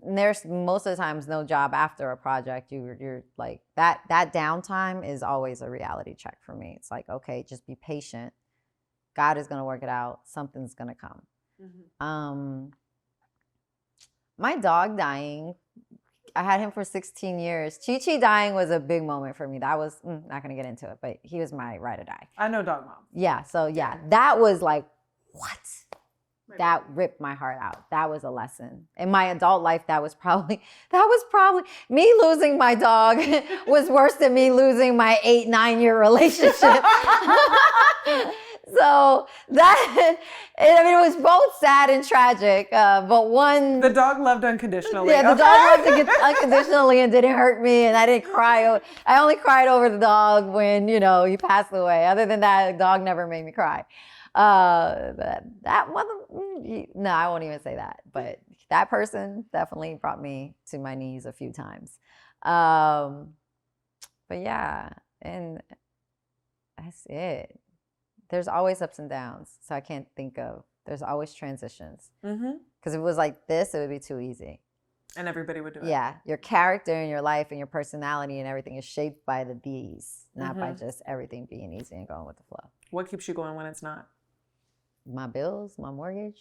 And there's most of the times no job after a project. You're like that downtime is always a reality check for me. It's like, okay, just be patient. God is gonna work it out. Something's gonna come. My dog dying, I had him for 16 years. Chi-Chi dying was a big moment for me. That was, not gonna get into it, but he was my ride or die. I know dog mom. Yeah, so yeah, that was like, what? That ripped my heart out. That was a lesson. In my adult life, that was probably me losing my dog was worse than me losing my 8-9 year relationship. So that, I mean, it was both sad and tragic, but one... The dog loved unconditionally. Yeah, the dog loved unconditionally and didn't hurt me, and I didn't cry. I only cried over the dog when, he passed away. Other than that, the dog never made me cry. But that no, I won't even say that. But that person definitely brought me to my knees a few times. But yeah, and that's it. There's always ups and downs, so I can't think of. There's always transitions. Because if it was like this, it would be too easy. And everybody would do it. Yeah, your character and your life and your personality and everything is shaped by the these, not by just everything being easy and going with the flow. What keeps you going when it's not? My bills, my mortgage.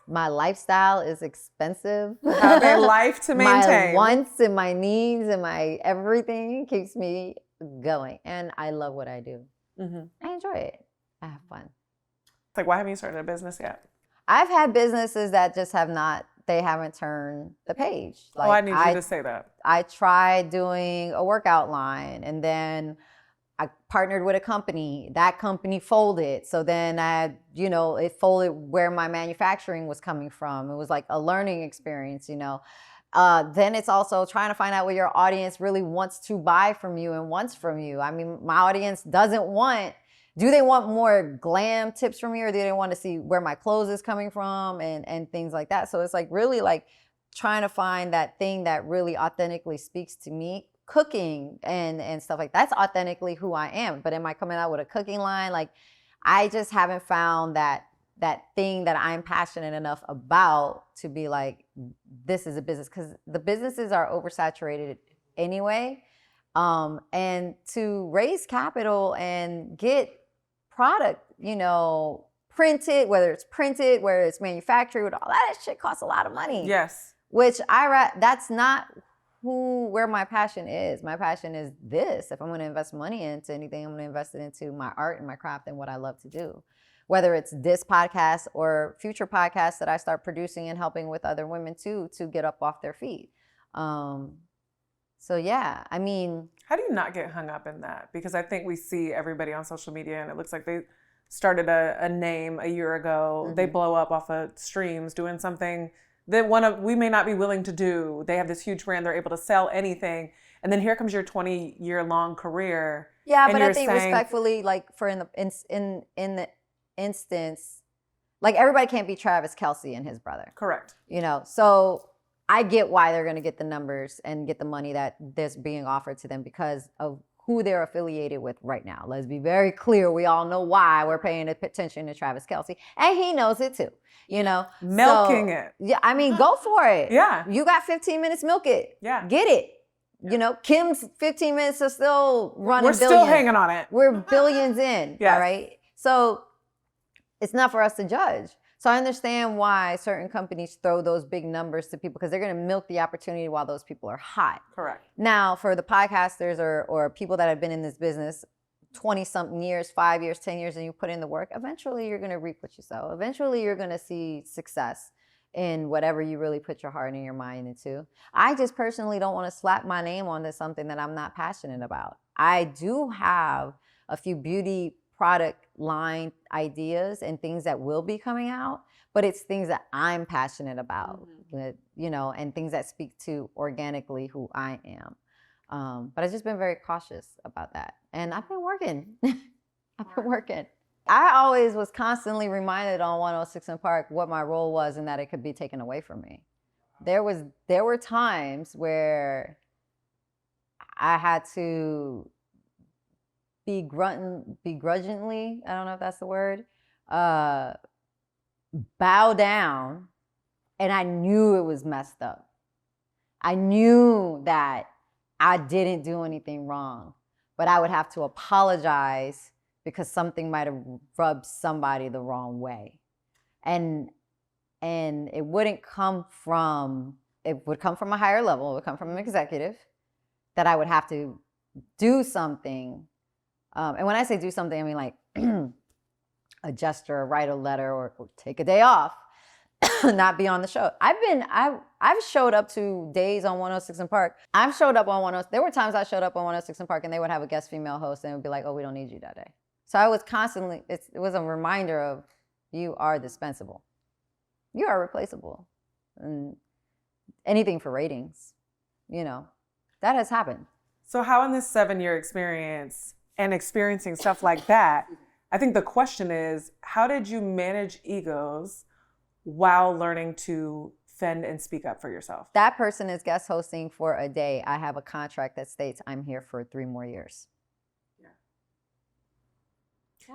My lifestyle is expensive. Have a life to maintain. My wants and my needs and my everything keeps me going. And I love what I do. I enjoy it. I have fun. It's like, why haven't you started a business yet? I've had businesses that just haven't turned the page. Like, I need you to say that. I tried doing a workout line, and then I partnered with a company. That company folded. So then it folded where my manufacturing was coming from. It was like a learning experience, Then it's also trying to find out what your audience really wants to buy from you and wants from you. I mean, my audience do they want more glam tips from me, or do they want to see where my clothes is coming from and things like that? So it's like really like trying to find that thing that really authentically speaks to me. Cooking and stuff like that's authentically who I am. But am I coming out with a cooking line? Like, I just haven't found that thing that I'm passionate enough about to be like, this is a business, because the businesses are oversaturated anyway. And to raise capital and get product, printed, whether it's manufactured, all that shit costs a lot of money. Yes. Which that's not where my passion is. My passion is this. If I'm going to invest money into anything, I'm going to invest it into my art and my craft and what I love to do. Whether it's this podcast or future podcasts that I start producing and helping with other women too, to get up off their feet. So yeah, I mean. How do you not get hung up in that? Because I think we see everybody on social media and it looks like they started a name a year ago. They blow up off of streams doing something that we may not be willing to do. They have this huge brand. They're able to sell anything. And then here comes your 20-year-long career. Yeah, but I think respectfully, like in the instance, like everybody can't be Travis Kelce and his brother. Correct. So I get why they're going to get the numbers and get the money that there's being offered to them because of who they're affiliated with right now. Let's be very clear. We all know why we're paying attention to Travis Kelce, and he knows it too. Milking it. Yeah, I mean, go for it. Yeah. You got 15 minutes, milk it. Yeah. Get it. Kim's 15 minutes are still running. We're still hanging on it. We're billions in. Yes. All right. So it's not for us to judge. So I understand why certain companies throw those big numbers to people because they're going to milk the opportunity while those people are hot. Correct. Now, for the podcasters or people that have been in this business 20-something years, 5 years, 10 years, and you put in the work, eventually you're going to reap what you sow. Eventually you're going to see success in whatever you really put your heart and your mind into. I just personally don't want to slap my name onto something that I'm not passionate about. I do have a few beauty product line ideas and things that will be coming out, but it's things that I'm passionate about, you know, and things that speak to organically who I am. But I've just been very cautious about that. And I've been working. I've been working. I always was constantly reminded on 106 in Park what my role was and that it could be taken away from me. There were times where I had to begrudgingly, I don't know if that's the word, bow down, and I knew it was messed up. I knew that I didn't do anything wrong, but I would have to apologize because something might have rubbed somebody the wrong way. And it would come from a higher level, it would come from an executive, that I would have to do something. And when I say do something, I mean like a gesture, or write a letter, or take a day off, not be on the show. I've showed up to days on 106 in Park. I've showed up on 106. There were times I showed up on 106 in Park and they would have a guest female host and it would be like, oh, we don't need you that day. So I was constantly, it was a reminder of, you are dispensable. You are replaceable. And anything for ratings, you know, that has happened. So how in this 7-year experience and experiencing stuff like that, I think the question is, how did you manage egos while learning to fend and speak up for yourself? That person is guest hosting for a day. I have a contract that states I'm here for 3 more years.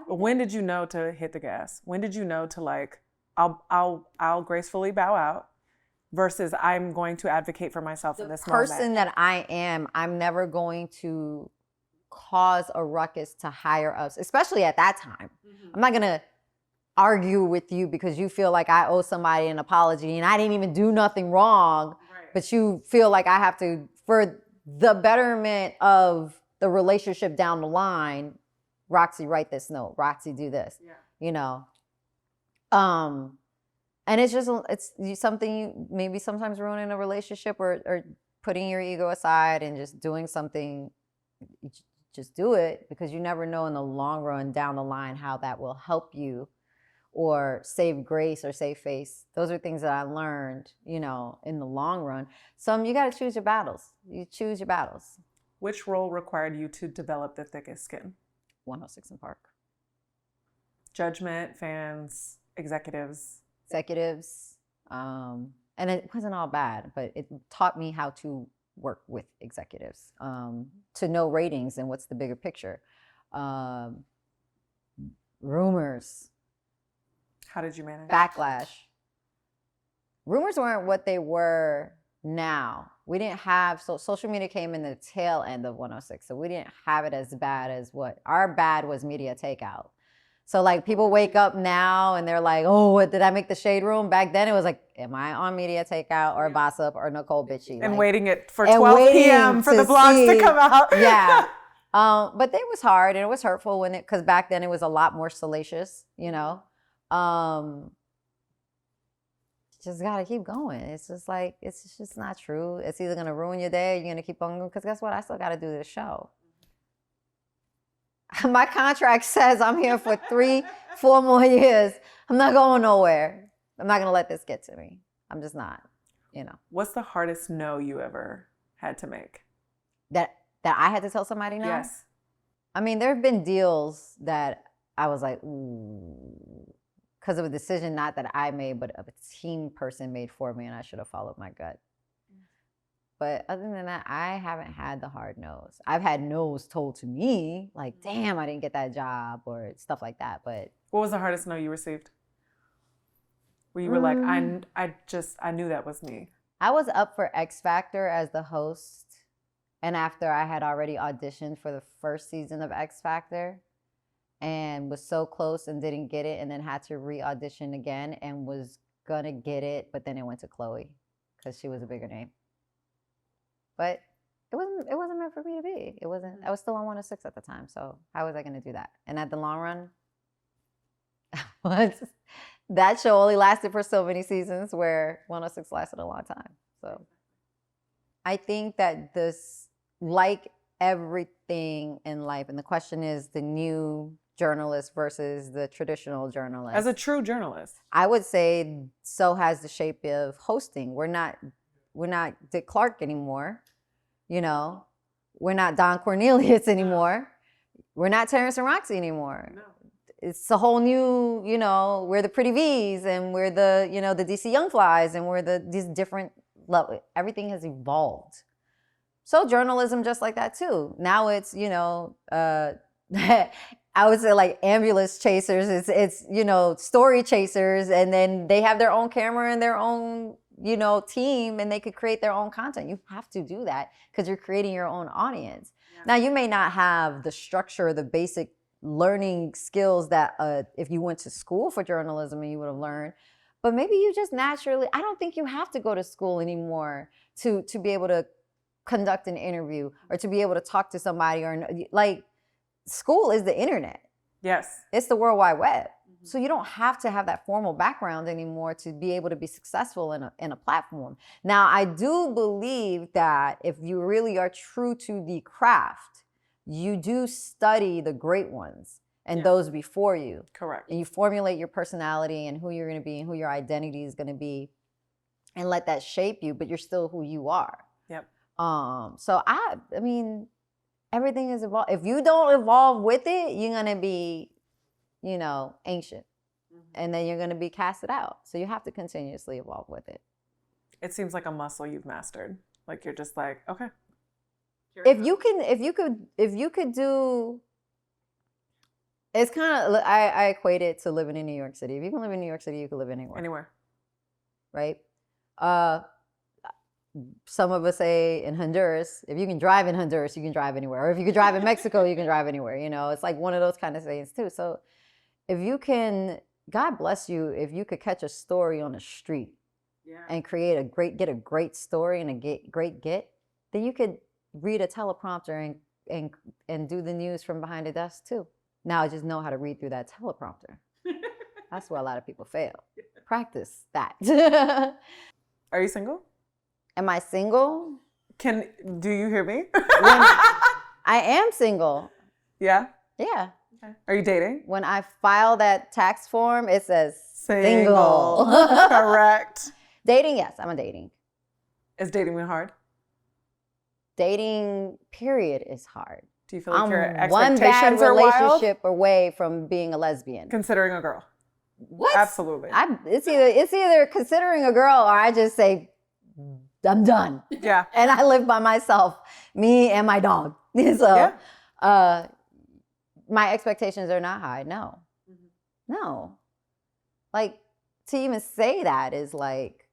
When did you know to hit the gas? When did you know to like, I'll gracefully bow out versus I'm going to advocate for myself in this moment? The person that I am, I'm never going to cause a ruckus to higher ups, especially at that time. I'm not going to argue with you because you feel like I owe somebody an apology and I didn't even do nothing wrong, but you feel like I have to, for the betterment of the relationship down the line, Rocsi, write this note. Rocsi, do this. You know, and it's just something you maybe sometimes ruining a relationship or putting your ego aside and just doing something. Just do it because you never know in the long run down the line how that will help you or save grace or save face. Those are things that I learned, you know, in the long run. You got to choose your battles. You choose your battles. Which role required you to develop the thickest skin? 106 in Park. Judgment, fans, executives. And it wasn't all bad, but it taught me how to work with executives, to know ratings and what's the bigger picture. Rumors. How did you manage? Backlash. Rumors weren't what they were now. We didn't have, social media came in the tail end of 106, so we didn't have it as bad as what our bad was media takeout. So like people wake up now and they're like, oh, what, did I make the shade room? Back then it was like, am I on media takeout or Boss Up or Nicole Bitchy? And like, waiting it for 12 p.m. for the blogs to come out. Yeah. But it was hard and it was hurtful because back then it was a lot more salacious, you know. Just gotta keep going. It's just like, it's just not true. It's either gonna ruin your day or you're gonna keep on going, because guess what? I still gotta do this show. My contract says I'm here for 3-4 more years. I'm not going nowhere. I'm not gonna let this get to me. I'm just not, you know. What's the hardest no you ever had to make? That I had to tell somebody no? Yes. I mean, there have been deals that I was like, ooh, because of a decision not that I made, but a team person made for me, and I should have followed my gut. But other than that, I haven't had the hard no's. I've had no's told to me, like, damn, I didn't get that job, or stuff like that. But what was the hardest no you received? Where you were like, I knew that was me. I was up for X Factor as the host, and after I had already auditioned for the first season of X Factor, and was so close and didn't get it, and then had to re-audition again and was gonna get it, but then it went to Chloe because she was a bigger name. But it wasn't meant for me to be. It wasn't. I was still on 106 at the time, so how was I gonna do that? And at the long run, that show only lasted for so many seasons, where 106 lasted a long time. So I think that this, like everything in life, and the question is the new journalist versus the traditional journalist. As a true journalist, I would say so has the shape of hosting. We're not Dick Clark anymore. You know, we're not Don Cornelius anymore. We're not Terrence and Rocsi anymore. No. It's a whole new, you know, we're the Pretty V's, and we're the, you know, the DC Young Flies, and we're these different level. Everything has evolved. So journalism just like that too. Now it's, you know, I would say like ambulance chasers. It's you know, story chasers, and then they have their own camera and their own, you know, team, and they could create their own content. You have to do that because you're creating your own audience. Yeah. Now, you may not have the structure, the basic learning skills that if you went to school for journalism and you would have learned, but maybe you just naturally, I don't think you have to go to school anymore to be able to conduct an interview or to be able to talk to somebody, or like, school is the internet. Yes. It's the World Wide Web. Mm-hmm. So you don't have to have that formal background anymore to be able to be successful in a platform. Now, I do believe that if you really are true to the craft, you do study the great ones and those before you. Correct. And you formulate your personality and who you're going to be and who your identity is going to be, and let that shape you, but you're still who you are. Yep. So I mean, everything is evolved. If you don't evolve with it, you're going to be, you know, ancient. Mm-hmm. And then you're going to be casted out. So you have to continuously evolve with it. It seems like a muscle you've mastered. Like, you're just like, okay. If you could do, it's kind of, I equate it to living in New York City. If you can live in New York City, you can live anywhere. Anywhere. Right? Some of us say in Honduras, if you can drive in Honduras, you can drive anywhere. Or if you can drive in Mexico, you can drive anywhere. You know, it's like one of those kind of sayings too. So if you can, God bless you, if you could catch a story on the street and get a great story and a great get, then you could read a teleprompter and do the news from behind a desk too. Now I just know how to read through that teleprompter. That's where a lot of people fail. Practice that. Are you single? Am I single? Do you hear me? I am single. Yeah? Yeah. Okay. Are you dating? When I file that tax form, it says single. Correct. Dating, yes, I'm dating. Is dating been hard? Dating, period, is hard. Do you feel like your expectations are wild? One bad relationship away from being a lesbian. Considering a girl. What? Absolutely. It's either considering a girl, or I just say, I'm done. Yeah. And I live by myself, me and my dog. So my expectations are not high. No. Mm-hmm. No. Like, to even say that is like,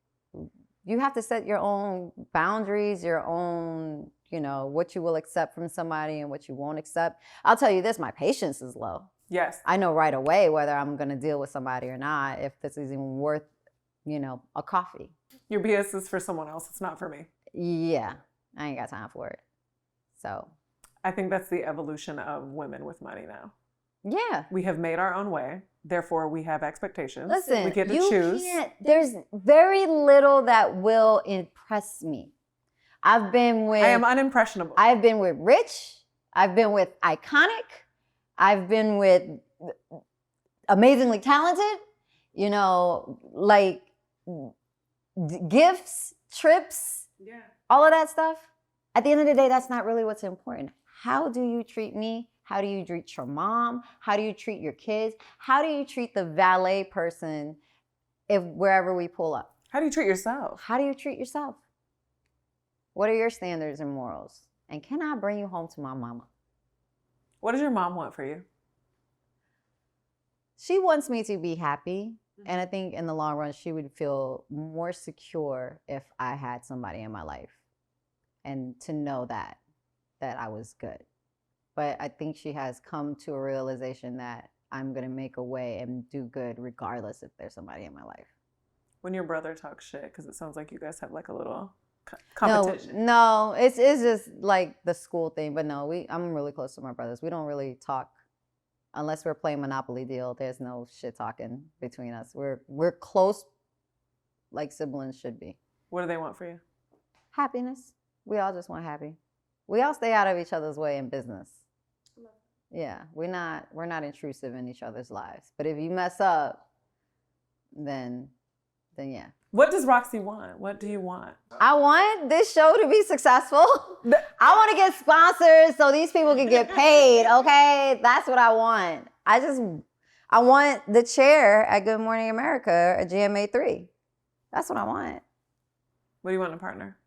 you have to set your own boundaries, your own, you know, what you will accept from somebody and what you won't accept. I'll tell you this, my patience is low. Yes. I know right away whether I'm going to deal with somebody or not, if this is even worth, you know, a coffee. Your BS is for someone else. It's not for me. Yeah. I ain't got time for it. So. I think that's the evolution of women with money now. Yeah. We have made our own way. Therefore, we have expectations. Listen, we get to choose. There's very little that will impress me. I am unimpressionable. I've been with rich. I've been with iconic. I've been with amazingly talented. You know, like gifts, trips, all of that stuff. At the end of the day, that's not really what's important. How do you treat me? How do you treat your mom? How do you treat your kids? How do you treat the valet person wherever we pull up? How do you treat yourself? How do you treat yourself? What are your standards and morals? And can I bring you home to my mama? What does your mom want for you? She wants me to be happy. And I think in the long run, she would feel more secure if I had somebody in my life. And to know that I was good. but I think she has come to a realization that I'm going to make a way and do good regardless if there's somebody in my life. When your brother talks shit, because it sounds like you guys have like a little competition. No, it's just like the school thing. But no, I'm really close to my brothers. We don't really talk unless we're playing Monopoly Deal. There's no shit talking between us. We're close, like siblings should be. What do they want for you? Happiness. We all just want happy. We all stay out of each other's way in business. Yeah, we're not intrusive in each other's lives. But if you mess up, then yeah. What does Rocsi want? What do you want? I want this show to be successful. I want to get sponsors so these people can get paid, okay? That's what I want. I want the chair at Good Morning America at GMA3. That's what I want. What do you want in a partner?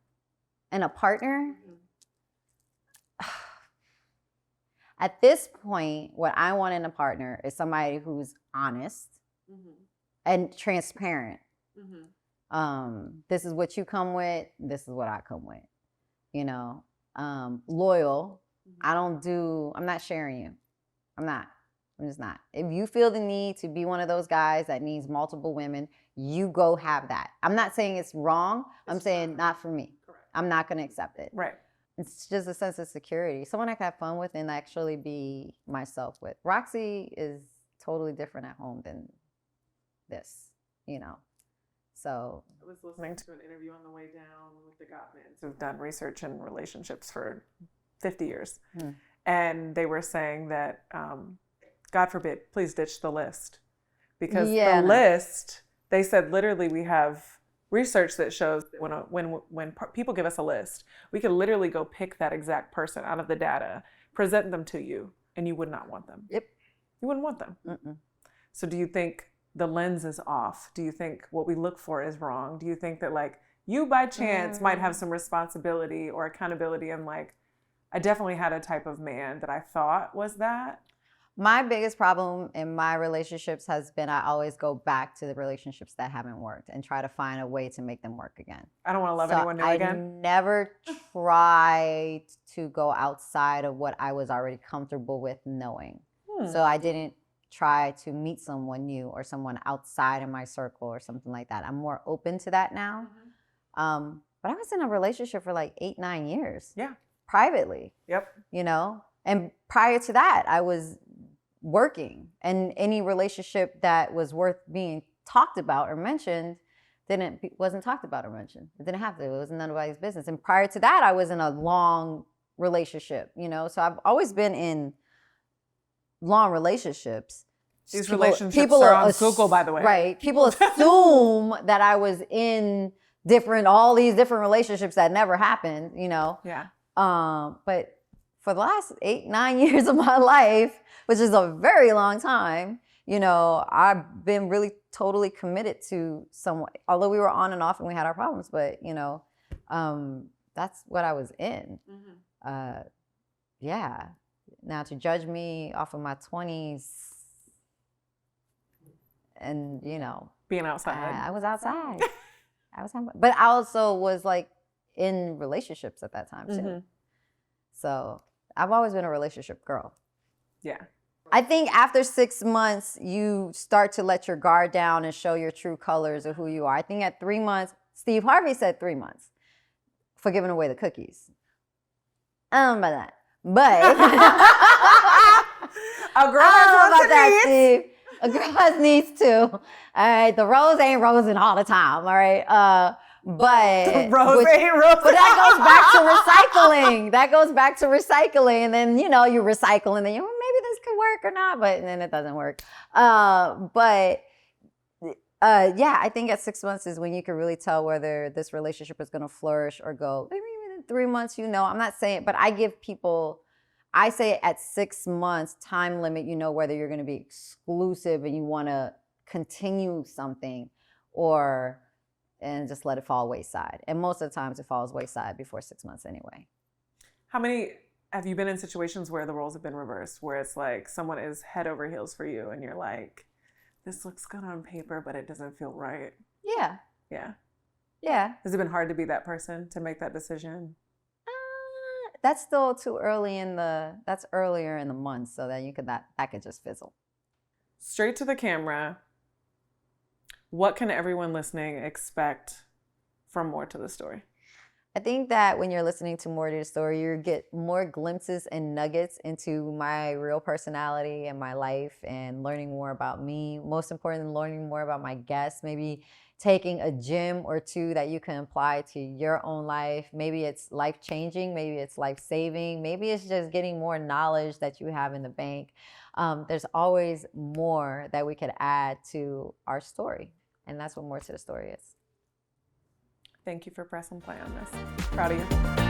And a partner? At this point, what I want in a partner is somebody who's honest and transparent. This is what you come with. This is what I come with. You know, loyal. I'm not sharing you. I'm just not. If you feel the need to be one of those guys that needs multiple women, you go have that. I'm not saying it's wrong. I'm saying not for me. Correct. I'm not going to accept it. Right. It's just a sense of security. Someone I can have fun with and actually be myself with. Rocsi is totally different at home than this, you know. So I was listening to an interview on the way down with the Gottmans who've done research in relationships for 50 years. And they were saying that, God forbid, please ditch the list. Because the list, they said literally we have research that shows that when people give us a list, we can literally go pick that exact person out of the data, present them to you, and you would not want them. Yep. You wouldn't want them. So do you think the lens is off? Do you think what we look for is wrong? Do you think that like you by chance might have some responsibility or accountability and like, I definitely had a type of man that I thought was that? My biggest problem in my relationships has been I always go back to the relationships that haven't worked and try to find a way to make them work again. I don't want to love anyone new again. I never tried to go outside of what I was already comfortable with knowing. So I didn't try to meet someone new or someone outside of my circle or something like that. I'm more open to that now. But I was in a relationship for like 8-9 years. Yeah. Privately. Yep. You know? And prior to that, I was working, and any relationship that was worth being talked about or mentioned wasn't talked about or mentioned. It didn't have to. It wasn't nobody's business. And prior to that, I was in a long relationship, you know? So I've always been in long relationships. These relationships are on Google, by the way. Right. People assume that I was in all these different relationships that never happened, you know? Yeah. But for the last 8-9 years of my life, which is a very long time, you know, I've been really totally committed to someone, although we were on and off and we had our problems, but, you know, that's what I was in. Yeah. Now to judge me off of my 20s and, you know. Being outside. I was outside. But I also was like in relationships at that time too. So I've always been a relationship girl. Yeah. I think after 6 months, you start to let your guard down and show your true colors of who you are. I think at 3 months, Steve Harvey said 3 months for giving away the cookies. I don't know about that. But a girl has Steve. A girl has needs too. All right, the rose ain't rosing all the time. All right, but rose ain't rosing. But that goes back to recycling. And then you know you recycle, and then you maybe this could work or not, but then it doesn't work. Yeah, I think at 6 months is when you can really tell whether this relationship is going to flourish or go. Maybe within 3 months, you know. I'm not saying, but I give people. I say at 6 months time limit, you know whether you're going to be exclusive and you want to continue something and just let it fall wayside. And most of the times it falls wayside before 6 months anyway. How many have you been in situations where the roles have been reversed, where it's like someone is head over heels for you and you're like, this looks good on paper, but it doesn't feel right? Yeah. Yeah. Yeah. Has it been hard to be that person to make that decision? that's still too early that's earlier in the month, so that that could just fizzle. Straight to the camera. What can everyone listening expect from More to the Story? I think that when you're listening to More to the Story, you get more glimpses and nuggets into my real personality and my life, and learning more about me. Most important, learning more about my guests, maybe taking a gem or two that you can apply to your own life. Maybe it's life-changing, maybe it's life-saving, maybe it's just getting more knowledge that you have in the bank. There's always more that we could add to our story, and that's what More to the Story is. Thank you for pressing play on this. Proud of you.